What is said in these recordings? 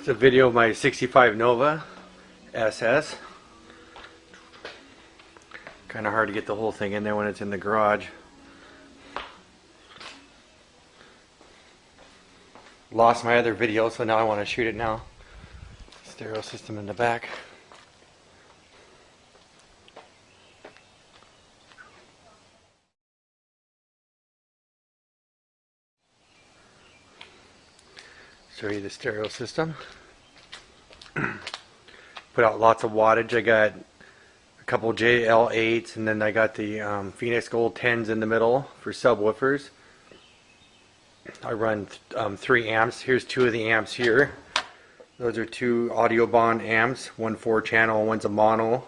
It's a video of my 65 Nova SS. Kind of hard to get the whole thing in there when it's in the garage. Lost my other video, so now I want to shoot it now. Stereo system in the back. Show you the stereo system. Put out lots of wattage. I got a couple JL8s, and then I got the Phoenix Gold 10s in the middle for subwoofers. I run 3 amps. Here's 2 of the amps here. Those are 2 audio bond amps, one 4-channel, one's a mono.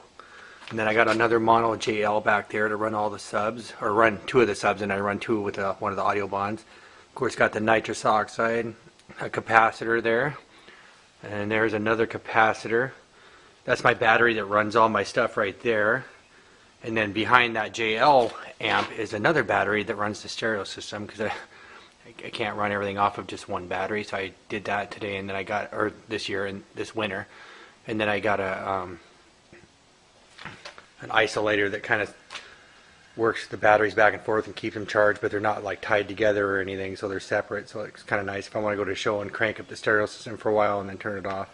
And then I got another mono JL back there to run all the subs, or run 2 of the subs, and I run 2 with one of the audio bonds. Of course, got the nitrous oxide, a capacitor there, and there's another capacitor. That's my battery that runs all my stuff right there. And then behind that JL amp is another battery that runs the stereo system, because I can't run everything off of just one battery, so I did that today, and then I got, or this year and this winter, and then I got an isolator that kind of works the batteries back and forth and keeps them charged, but they're not like tied together or anything, so they're separate. So it's kind of nice if I want to go to a show and crank up the stereo system for a while and then turn it off.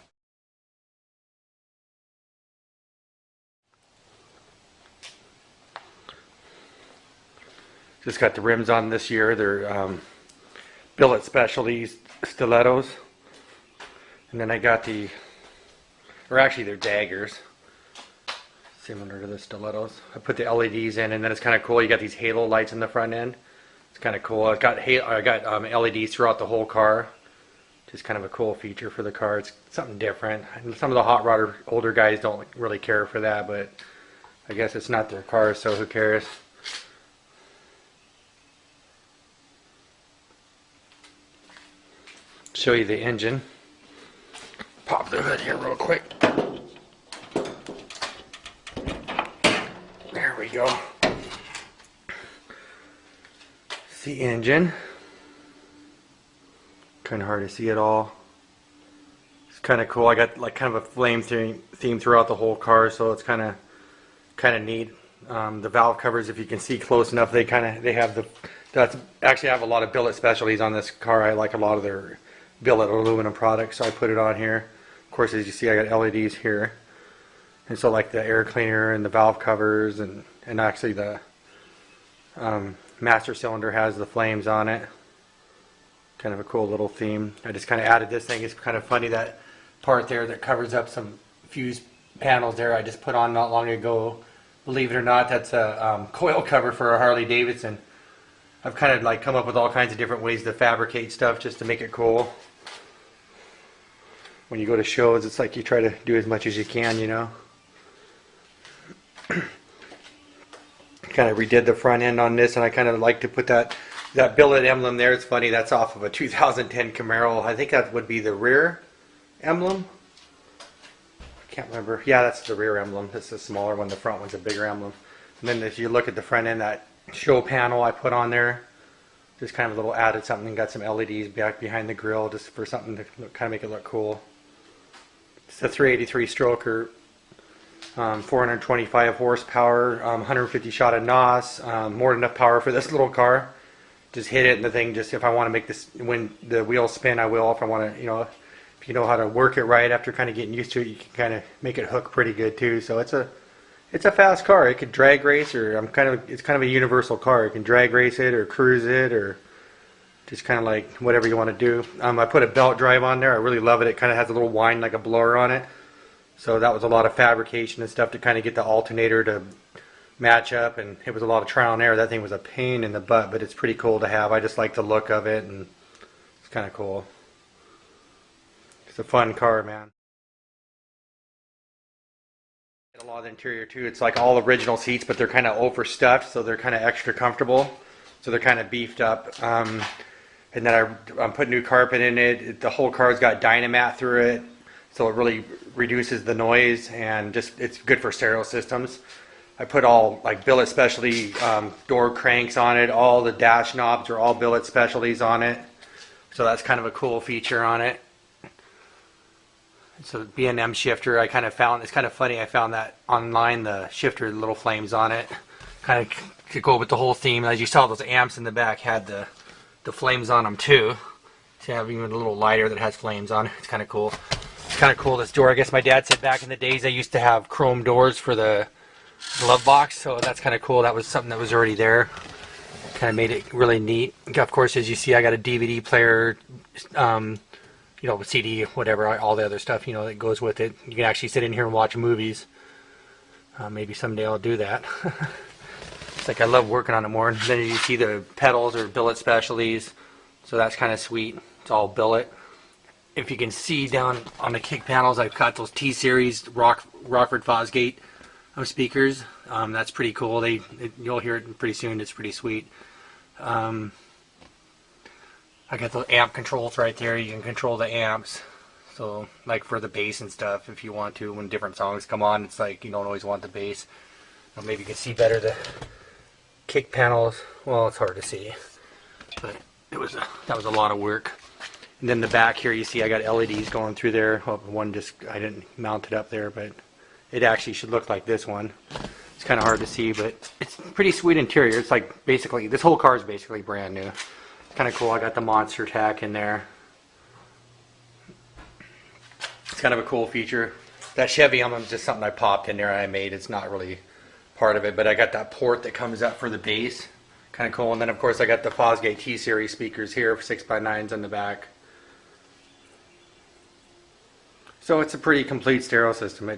Just got the rims on this year. They're Billet Specialties stilettos, and then I got or actually they're daggers, similar to the stilettos. I put the LEDs in, and then it's kind of cool. You got these halo lights in the front end. It's kind of cool. I got LEDs throughout the whole car. Just kind of a cool feature for the car. It's something different. And some of the hot rodder older guys don't really care for that, but I guess it's not their car, so who cares? Show you the engine. Pop the hood here real quick. There we go. See engine. Kind of hard to see it all. It's kind of cool. I got like kind of a flame theme throughout the whole car, so it's kind of neat. The valve covers, if you can see close enough, they have actually I have a lot of Billet Specialties on this car. I like a lot of their billet aluminum products, so I put it on here. Of course, as you see, I got LEDs here, and so like the air cleaner and the valve covers, and actually the master cylinder has the flames on it. Kind of a cool little theme. I just kind of added this thing. It's kind of funny, that part there that covers up some fuse panels there, I just put on not long ago. Believe it or not, that's a coil cover for a Harley Davidson. I've kind of like come up with all kinds of different ways to fabricate stuff just to make it cool. When you go to shows, it's like you try to do as much as you can, you know. Kind of redid the front end on this, and I kind of like to put that billet emblem there. It's funny, that's off of a 2010 Camaro. I think that would be the rear emblem. I can't remember. Yeah, that's the rear emblem. That's the smaller one. The front one's a bigger emblem. And then if you look at the front end, that show panel I put on there, just kind of a little added something. Got some LEDs back behind the grill just for something to kind of make it look cool. It's a 383 stroker, 425 horsepower, 150 shot of NOS, more than enough power for this little car. Just hit it, and the thing, just if I want to make this, when the wheels spin, I will. If I want to, if you know how to work it right after kind of getting used to it, you can kind of make it hook pretty good too. So it's a fast car. It could drag race, or it's kind of a universal car. You can drag race it or cruise it, or just kind of like whatever you want to do. I put a belt drive on there. I really love it. It kind of has a little whine like a blower on it. So that was a lot of fabrication and stuff to kind of get the alternator to match up, and it was a lot of trial and error. That thing was a pain in the butt, but it's pretty cool to have. I just like the look of it, and it's kind of cool. It's a fun car, man. A lot of the interior too, it's like all original seats, but they're kind of overstuffed, so they're kind of extra comfortable, so they're kind of beefed up. And then I put new carpet in it. The whole car's got Dynamat through it, so it really reduces the noise, and just it's good for stereo systems. I put all like Billet Specialty door cranks on it. All the dash knobs are all Billet Specialties on it, so that's kind of a cool feature on it. It's a B&M shifter. I kind of found, it's kind of funny, I found that online, the shifter, little flames on it. Kind of could go with the whole theme. As you saw, those amps in the back had the flames on them too. So you have even a little lighter that has flames on it. It's kind of cool. It's kind of cool, this door. I guess my dad said back in the days they used to have chrome doors for the glove box, so that's kind of cool. That was something that was already there. Kind of made it really neat. Of course, as you see, I got a DVD player, you know, CD, whatever, all the other stuff, you know, that goes with it. You can actually sit in here and watch movies. Maybe someday I'll do that. It's like I love working on it more. And then you see the pedals are billet specialties, so that's kind of sweet. It's all billet. If you can see down on the kick panels, I've got those T-Series Rockford Fosgate speakers. That's pretty cool. You'll hear it pretty soon. It's pretty sweet. I got the amp controls right there. You can control the amps. So, like for the bass and stuff, if you want to, when different songs come on, it's like you don't always want the bass. Or maybe you can see better the kick panels. Well, it's hard to see, but that was a lot of work. And then the back here, you see I got LEDs going through there. Well, one just, I didn't mount it up there, but it actually should look like this one. It's kind of hard to see, but it's pretty sweet interior. It's like basically, this whole car is basically brand new. Kind of cool. I got the monster tack in there. It's kind of a cool feature. That Chevy emblem is just something I popped in there and I made. It's not really part of it, but I got that port that comes up for the bass. Kind of cool. And then of course I got the Fosgate T-Series speakers here, 6x9s on the back. So it's a pretty complete stereo system.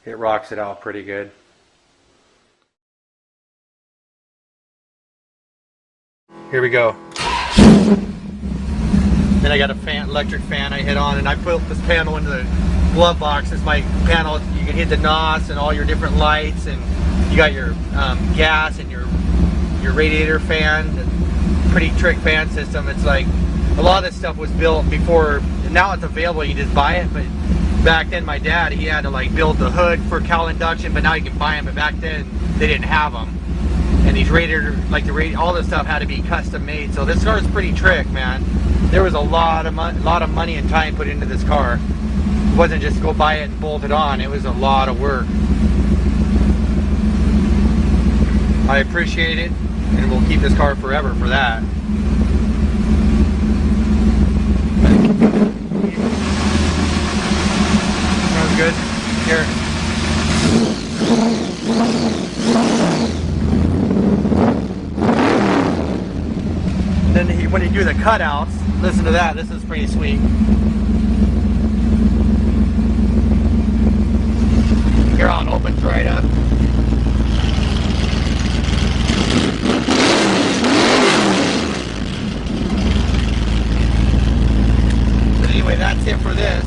It rocks it out pretty good. Here we go. Then I got a fan, electric fan I hit on, and I put this panel into the glove box. It's my panel. You can hit the NOS and all your different lights, and you got your gas and your radiator fan. Pretty trick fan system. It's like a lot of this stuff was built before. Now it's available. You just buy it, but back then my dad, he had to like build the hood for cowl induction, but now you can buy them. But back then they didn't have them. And these radiator, like the radiator, all this stuff had to be custom made. So this car is pretty trick, man. There was a lot of money and time put into this car. It wasn't just go buy it and bolt it on. It was a lot of work. I appreciate it, and we'll keep this car forever for that. Sounds good. Here. Then when you do the cutouts, listen to that. This is pretty sweet. Here on opens right up. But anyway, that's it for this.